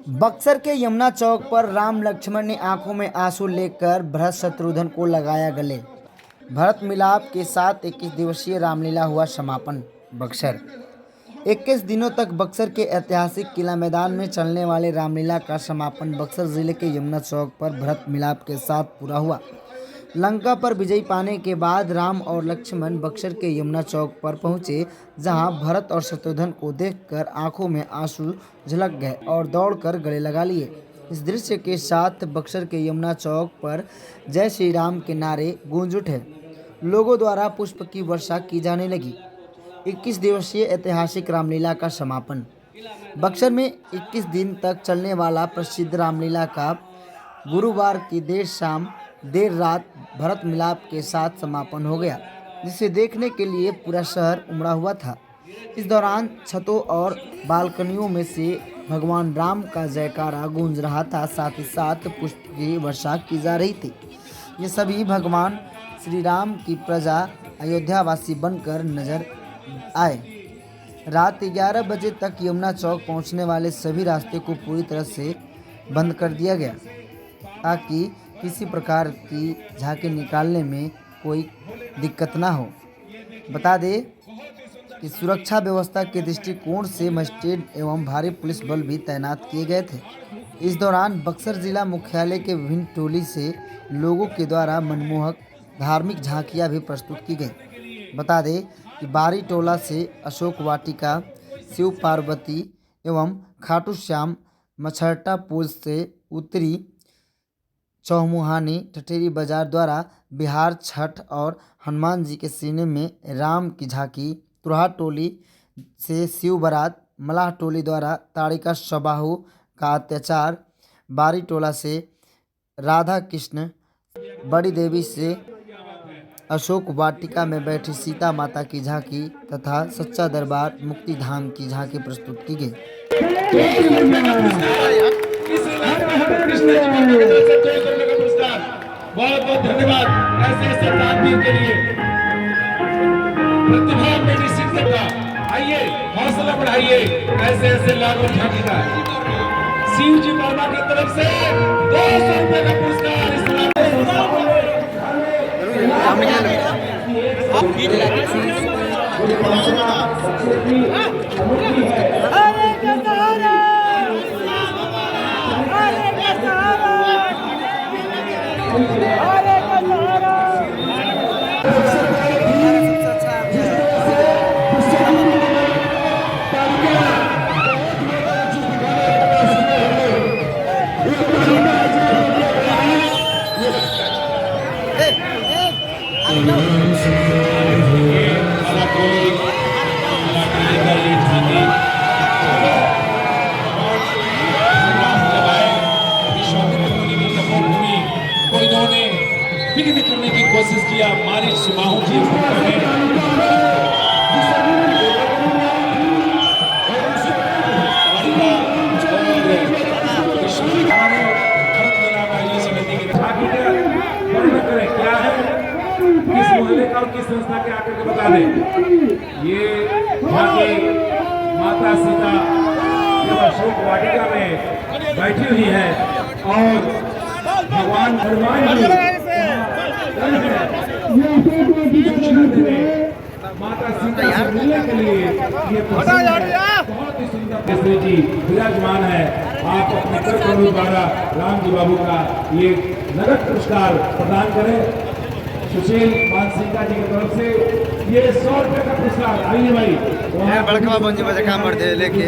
बक्सर के यमुना चौक पर राम लक्ष्मण ने आंखों में आंसू लेकर भरत शत्रुघ्न को लगाया गले। भरत मिलाप के साथ 21 दिवसीय रामलीला हुआ समापन। बक्सर 21 दिनों तक बक्सर के ऐतिहासिक किला मैदान में चलने वाले रामलीला का समापन बक्सर जिले के यमुना चौक पर भरत मिलाप के साथ पूरा हुआ। लंका पर विजय पाने के बाद राम और लक्ष्मण बक्सर के यमुना चौक पर पहुंचे, जहां भरत और शत्रुघ्न को देखकर आंखों में आंसू झलक गए और दौड़कर गले लगा लिए। इस दृश्य के साथ बक्सर के यमुना चौक पर जय श्री राम के नारे गूंज उठे। लोगों द्वारा पुष्प की वर्षा की जाने लगी। 21 दिवसीय ऐतिहासिक रामलीला का समापन। बक्सर में 21 दिन तक चलने वाला प्रसिद्ध रामलीला का गुरुवार की देर रात भरत मिलाप के साथ समापन हो गया, जिसे देखने के लिए पूरा शहर उमड़ा हुआ था। इस दौरान छतों और बालकनियों में से भगवान राम का जयकारा गूंज रहा था, साथ ही साथ पुष्प की वर्षा की जा रही थी। ये सभी भगवान श्री राम की प्रजा अयोध्यावासी बनकर नजर आए। रात 11 बजे तक यमुना चौक पहुंचने वाले सभी रास्ते को पूरी तरह से बंद कर दिया गया, ताकि किसी प्रकार की झांकी निकालने में कोई दिक्कत ना हो। बता दें कि सुरक्षा व्यवस्था के दृष्टिकोण से मजिस्ट्रेट एवं भारी पुलिस बल भी तैनात किए गए थे। इस दौरान बक्सर जिला मुख्यालय के विभिन्न टोली से लोगों के द्वारा मनमोहक धार्मिक झांकियां भी प्रस्तुत की गई। बता दें कि बारी टोला से अशोक वाटिका, शिव पार्वती एवं खाटू श्याम, मछरटा पुल से उत्तरी चौमुहानी ठठेरी बाजार द्वारा बिहार छठ और हनुमान जी के सीने में राम की झांकी, तुरहा टोली से शिव बारात, मलाह टोली द्वारा ताड़िका शबाहू का अत्याचार, बारी टोला से राधा कृष्ण, बड़ी देवी से अशोक वाटिका में बैठी सीता माता की झांकी तथा सच्चा दरबार मुक्ति धाम की झांकी प्रस्तुत की गई। बहुत बहुत धन्यवाद ऐसे ऐसे तालमेल के लिए। प्रतिभा मेडिसिन का आइए, हौसला बढ़ाइए, ऐसे ऐसे लाखों झांकी का शिव जी वर्मा की तरफ से 200 रुपए का पुरस्कार इस विघ्न करने की कोशिश किया। मारी सुबाहु जी क्या है, किस मोहल्ले का और किस संस्था के आकर के बता दे। ये माता सीता अशोक वाटिका में बैठी हुई है और भगवान हनुमान माता सीता से मिलने के लिए ये बहुत ही सुंदर जी विराजमान है। आप अपने कर करोड़ द्वारा राम जी बाबू का ये नगद पुरस्कार प्रदान करें। सुशील मानसिंह जी की तरफ से ये 100 रुपए का पुरस्कार। आइए भाई बड़का बंजी बजे काम करते लेके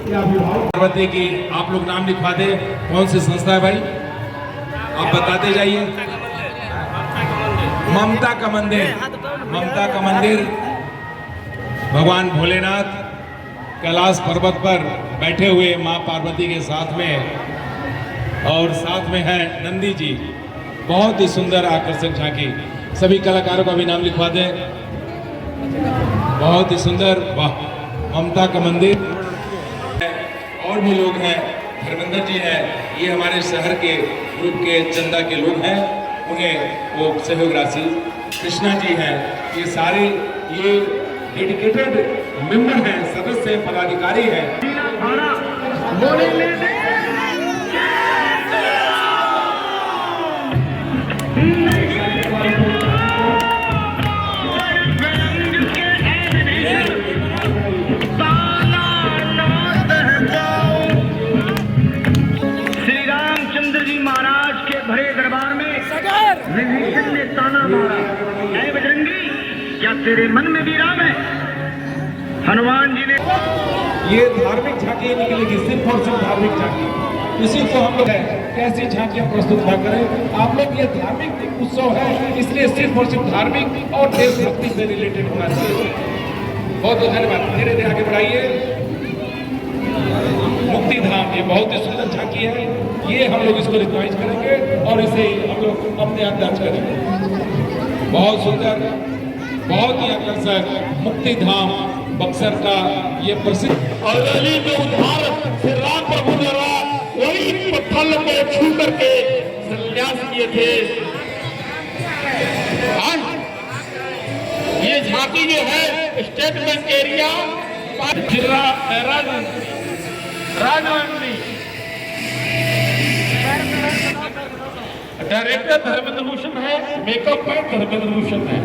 पार्वती की आप लोग नाम लिखवा दे। कौन सी संस्था है भाई, आप बताते जाइए। ममता का मंदिर, ममता का मंदिर भगवान भोलेनाथ कैलाश पर्वत पर बैठे हुए मां पार्वती के साथ में, और साथ में है नंदी जी। बहुत ही सुंदर आकर्षक झांकी। सभी कलाकारों का भी नाम लिखवा दें। बहुत ही सुंदर, वाह। ममता का मंदिर और भी लोग हैं, धर्मेंद्र जी हैं, ये हमारे शहर के ग्रुप के चंदा के लोग हैं, उन्हें वो सहयोग राशि। कृष्णा जी हैं, ये सारे ये डेडिकेटेड मेंबर हैं, सदस्य पदाधिकारी हैं। मेरे मन में भी राम है। हनुमान जी ने ये धार्मिक झांकी निकलेगी, सिर्फ और सिर्फ धार्मिक झांकी। इसी को हम लोग कैसी झांकियां प्रस्तुत न करें। आप लोग ये धार्मिक उत्सव है, इसलिए सिर्फ और सिर्फ धार्मिक और देशभक्ति से रिलेटेड होना चाहिए। बहुत बहुत धन्यवाद। धीरे धीरे आगे बढ़ाइए। मुक्ति धाम, ये बहुत ही सुंदर झांकी है। ये हम लोग इसको रिकॉग्नाइज करेंगे और इसे हम लोग अपने अंदाज करेंगे। बहुत सुंदर, बहुत ही आकर्षक मुक्ति धाम बक्सर का ये प्रसिद्ध। और अली जो उद्धार श्री राम प्रभु द्वारा वही पत्थर को छू करके संन्यास किए थे। ये झांकी जो है स्टेट बैंक एरिया राजमंत्री डायरेक्टर धर्मेंद्र भूषण है, मेकअप मैन धर्मेंद्र भूषण है।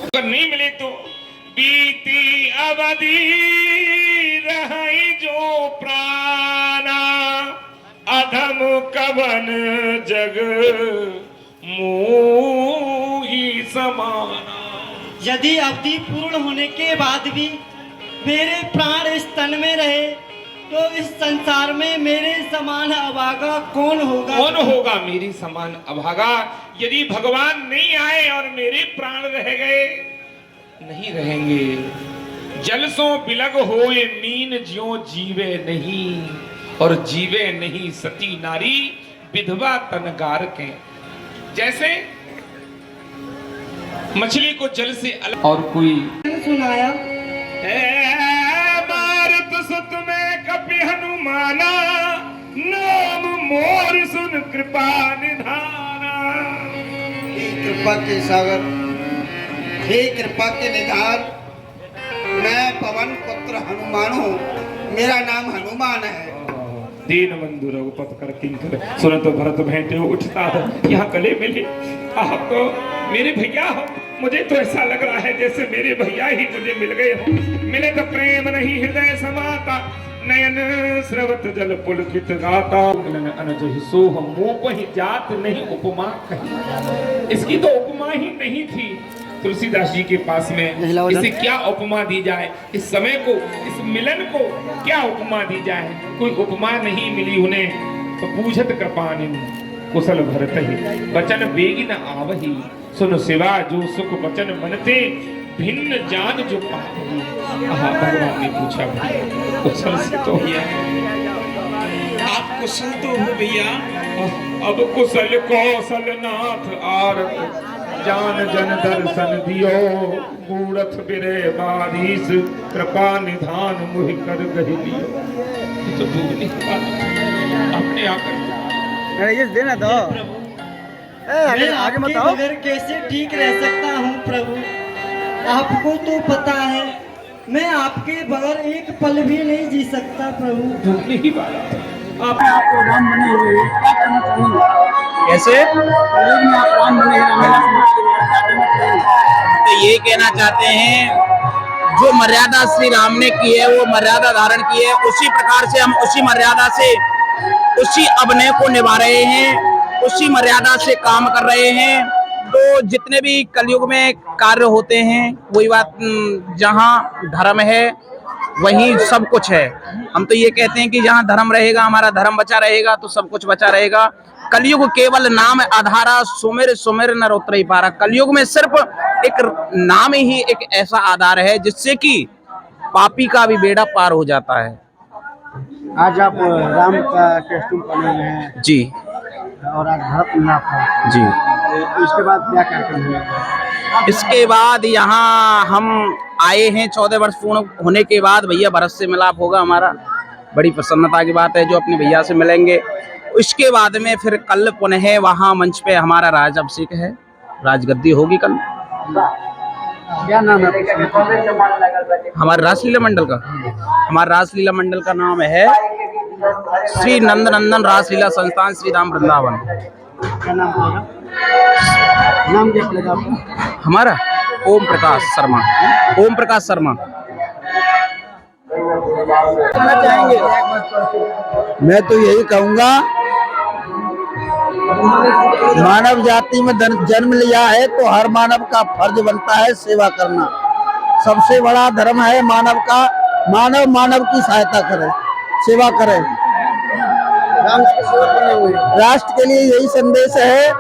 अगर नहीं मिले तो बीती अवधि रही जो प्राणा, अधम कवन जग मोही समाना। यदि अवधि पूर्ण होने के बाद भी मेरे प्राण इस तन में रहे तो इस संसार में मेरे समान अभागा कौन होगा? कौन होगा मेरी समान अभागा? यदि भगवान नहीं आए और मेरे प्राण रह गए, नहीं रहेंगे। जलसों बिलग होए मीन ज्यों जीवे नहीं, और जीवे नहीं सती नारी विधवा तनगार के। जैसे मछली को जल से अलग और कोई सुनाया भारत सुत में कपि हनुमाना, नाम मोर सुन कृपा निधाना। कृपा के सागर, हे कृपा के निधान, मैं पवन पुत्र हनुमान हूँ। मेरा नाम हनुमान है। दीन बंधु रघुपत कर किंकर, सुनत भरत भेंटे उठता हो। यहाँ गले मिले आप तो मेरे भैया हो। मुझे तो ऐसा लग रहा है जैसे मेरे भैया ही मुझे मिल गए हो। मिले तो प्रेम नहीं हृदय समाता, नयन स्रवत जल पुलकित गाता। अनजहि सोह मोह ही जात नहीं उपमा कही। इसकी तो उपमा ही नहीं थी। तुलसीदास जी के पास में इसे क्या उपमा दी जाए? इस समय को, इस मिलन को क्या उपमा दी जाए? कोई उपमा नहीं मिली उन्हें। तो पूछत कृपानिन कुशल भरत ही, वचन बेगी न आवही। सुन सिवा जो सुख वचन मनते, भिन्न जान जो पावही। भगवान ने पूछा, कुशल से तो भैया आप कुशल तो हो भैया। अब कुशल कौशल नाथ आरत, जान जन दर्शन दियो। मूढ़थ बिरे बारिश, कृपा निधान मुहि कर गहि लियो। तो दूसरी बात अपने आकर ये देना तो मैं आगे बगैर कैसे ठीक रह सकता हूँ प्रभु? आपको तो पता है मैं आपके बगैर एक पल भी नहीं जी सकता प्रभु। दूसरी ही बात आपको राम बने हुए क्या करना चाहिए? कैसे? आप राम बने तो ये कहना चाहते हैं जो मर्यादा श्री राम ने की है, वो मर्यादा धारण की है, उसी प्रकार से हम उसी मर्यादा से उसी अभिनय को निभा रहे हैं, उसी मर्यादा से काम कर रहे हैं। तो जितने भी कलयुग में कार्य होते हैं, वही बात, जहाँ धर्म है वहीं सब कुछ है। हम तो ये कहते हैं कि जहाँ धर्म रहेगा, हमारा धर्म बचा रहेगा, तो सब कुछ बचा रहेगा। कलयुग केवल नाम आधारा, सुमिर सुमिर नर उतरहि पारा। कलयुग में सिर्फ एक नाम ही एक ऐसा आधार है जिससे कि पापी का भी बेड़ा पार हो जाता है। आज आप राम का कॉस्ट्यूम पहने हुए हैं जी और आज भरत मिलाप है, जी। तो इसके बाद क्या कार्यक्रम हुआ? इसके बाद यहाँ हम आए हैं 14 वर्ष पूर्ण होने के बाद भैया भरत से मिलाप होगा हमारा। बड़ी प्रसन्नता की बात है जो अपने भैया से मिलेंगे। इसके बाद में फिर कल पुनः वहाँ मंच पे हमारा राज अभिषेक है, राजगद्दी होगी कल। क्या नाम है आपका? हमारे रासलीला मंडल का, हमारा रासलीला मंडल का नाम है श्री नंदनंदन रासलीला संस्थान श्री राम वृंदावन। क्या नाम पड़ेगा? नाम क्या पड़ेगा आपका? हमारा ओम प्रकाश शर्मा, ओम प्रकाश शर्मा। मैं तो यही कहूँगा, मानव जाति में जन्म लिया है तो हर मानव का फर्ज बनता है सेवा करना। सबसे बड़ा धर्म है मानव का, मानव मानव की सहायता करे, सेवा करे। राष्ट्र के लिए यही संदेश है,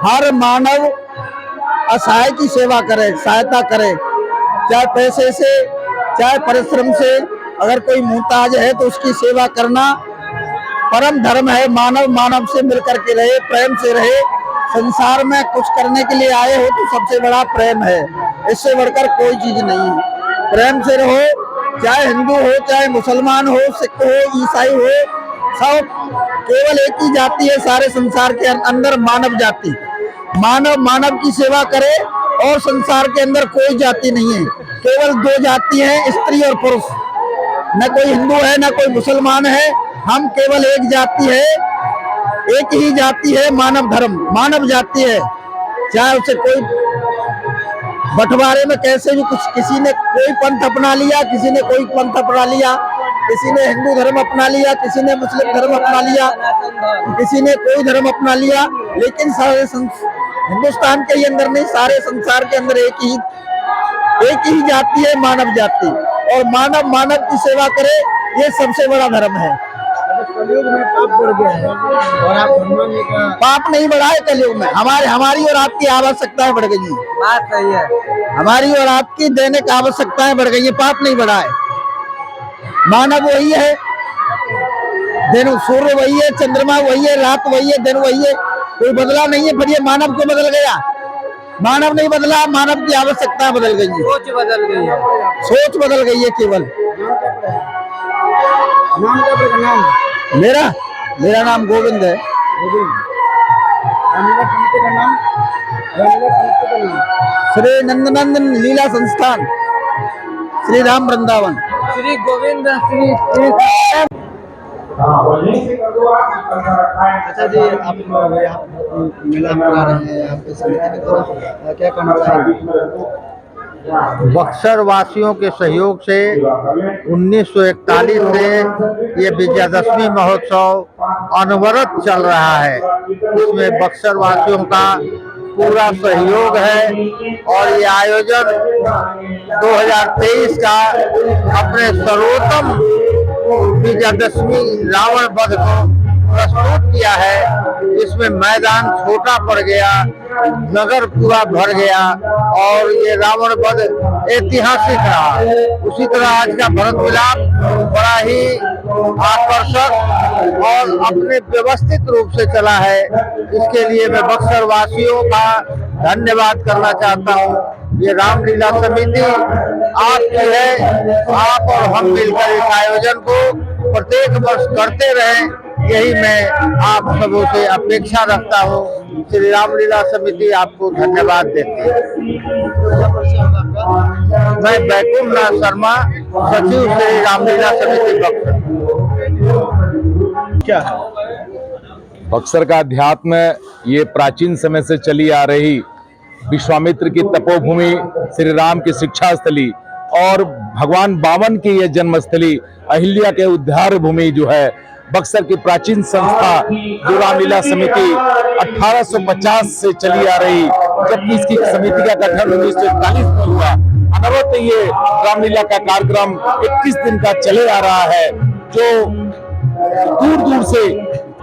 हर मानव असहाय की सेवा करे, सहायता करे, चाहे पैसे से चाहे परिश्रम से। अगर कोई मुहताज है तो उसकी सेवा करना परम धर्म है। मानव मानव से मिलकर के रहे, प्रेम से रहे। संसार में कुछ करने के लिए आए हो तो सबसे बड़ा प्रेम है, इससे बढ़कर कोई चीज नहीं है। प्रेम से रहो, चाहे हिंदू हो, चाहे मुसलमान हो, सिख हो, ईसाई हो, सब केवल एक ही जाति है सारे संसार के अंदर, मानव जाति। मानव मानव की सेवा करे और संसार के अंदर कोई जाति नहीं है, केवल दो जाति हैं, स्त्री और पुरुष। न कोई हिंदू है न कोई मुसलमान है, हम केवल एक जाति है, एक ही जाति है, मानव धर्म, मानव जाति है। चाहे उसे कोई बंटवारे में कैसे भी कुछ, किसी ने कोई पंथ अपना लिया, किसी ने कोई पंथ अपना लिया, किसी ने हिंदू धर्म अपना लिया, किसी ने मुस्लिम धर्म अपना लिया, किसी ने कोई धर्म अपना लिया, लेकिन सारे हिंदुस्तान के ही अंदर नहीं, सारे संसार के अंदर एक ही जाति है, मानव जाति। और मानव मानव की सेवा करे, ये सबसे बड़ा धर्म है। कलयुग में पाप बढ़ गया है और आप हनुमान जी का पाप नहीं बढ़ा है कलयुग में, हमारी और आपकी आवश्यकताएं बढ़ गई हैं। बात सही है। हमारी और आपकी दैनिक आवश्यकताएं बढ़ गई हैं, पाप नहीं बढ़ा है। मानव वही है, दिन सूर्य वही है, चंद्रमा वही है, रात वही है, दिन वही है, कोई बदला नहीं है। फिर ये मानव क्यों बदल गया? मानव नहीं बदला, मानव की आवश्यकता बदल गई है, सोच बदल गई है। सोच बदल गई है केवल। नाम क्या आपका? नाम मेरा नाम गोविंद है। रामलीला कमेटी का नाम? रामलीला कमेटी का नाम श्री नंदनंदन लीला संस्थान श्री राम वृंदावन। श्री गोविंद श्री। अच्छा जी, आप यहाँ मेला करा रहे हैं आपके समिति के द्वारा, क्या कहना चाहेंगे? बक्सर वासियों के सहयोग से 1941 से ये विजयादशमी महोत्सव अनवरत चल रहा है। इसमें बक्सर वासियों का पूरा सहयोग है और ये आयोजन 2023 का अपने सर्वोत्तम विजयादशमी रावण वध को प्रस्तुत किया है। इसमें मैदान छोटा पड़ गया, नगर पूरा भर गया और ये रावण वध ऐतिहासिक रहा। उसी तरह आज का भरत मिलाप बड़ा ही आकर्षक और अपने व्यवस्थित रूप से चला है। इसके लिए मैं बक्सर वासियों का धन्यवाद करना चाहता हूँ। ये रामलीला समिति आपकी है, आप और हम मिलकर इस आयोजन को प्रत्येक वर्ष करते रहें, यही मैं आप सबों से अपेक्षा रखता हूँ। श्री रामलीला समिति आपको धन्यवाद देती है। मैं बैकुंठ नाथ शर्मा, सचिव श्री रामलीला समिति बक्सर। क्या है बक्सर का अध्यात्म? ये प्राचीन समय से चली आ रही विश्वामित्र की तपोभूमि, श्री राम की शिक्षा स्थली और भगवान वामन की यह जन्मस्थली, अहिल्या के उद्धार भूमि जो है बक्सर की प्राचीन संस्था जो रामलीला समिति 1850 से चली आ रही, जबकि इसकी समिति का गठन 1941 में हुआ। अनवरत ये रामलीला का कार्यक्रम 21 दिन का चले आ रहा है, जो दूर दूर से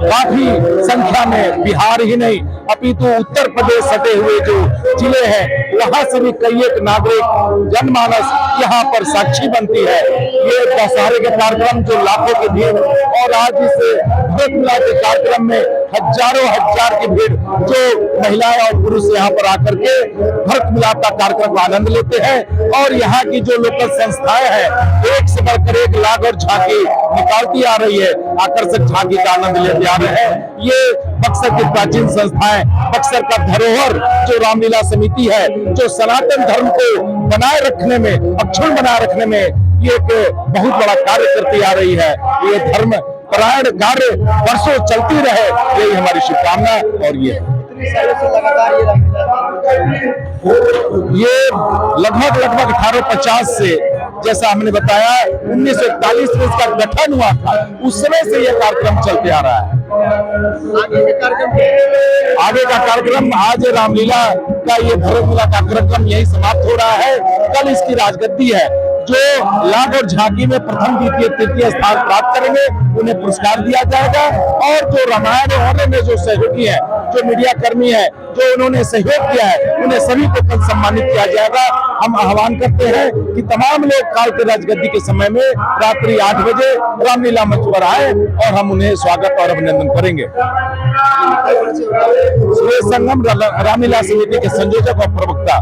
काफी संख्या में बिहार ही नहीं अपितु उत्तर प्रदेश सटे हुए जो जिले हैं वहां से भी कई एक नागरिक जनमानस यहाँ पर साक्षी बनती है। ये दशहरे के कार्यक्रम जो लाखों की भीड़ और आज इस भरत मिलाप के कार्यक्रम में हजारों हजार की भीड़ जो महिलाएं और पुरुष यहाँ पर आकर के भरत मिलाप का कार्यक्रम का आनंद लेते हैं और यहाँ की जो लोकल संस्थाएं हैं एक से बढ़कर एक लाख और झांकी निकालती आ रही है, आकर्षक झांकी का आनंद लेते आ रहे हैं। ये बक्सर की प्राचीन संस्थाएं, बक्सर का धरोहर जो रामलीला समिति है, जो सनातन धर्म को बनाए रखने में, अक्षुण्ण बनाए रखने में ये एक बहुत बड़ा कार्य करती आ रही है। ये धर्म परायण कार्य वर्षों चलती रहे, यही हमारी शुभकामना। और ये लगभग 1850 से, जैसा हमने बताया 1941 में इसका गठन हुआ था, उस समय से यह कार्यक्रम चलते आ रहा है। आगे का कार्यक्रम आज रामलीला का ये भरत मिलाप का कार्यक्रम यही समाप्त हो रहा है। कल इसकी राजगद्दी है, जो लाख और झांकी में प्रथम द्वितीय तृतीय स्थान प्राप्त करेंगे उन्हें पुरस्कार दिया जाएगा। और जो रामायण होने में जो सहयोगी है, जो मीडिया कर्मी है, जो उन्होंने सहयोग किया है, उन्हें सभी को कल सम्मानित किया जाएगा। हम आह्वान करते हैं कि तमाम लोग काल के राजगद्दी के समय में रात्रि 8 बजे रामलीला मंच पर आए और हम उन्हें स्वागत और अभिनंदन करेंगे। सुरेश संगम रामलीला समिति के संयोजक और प्रवक्ता।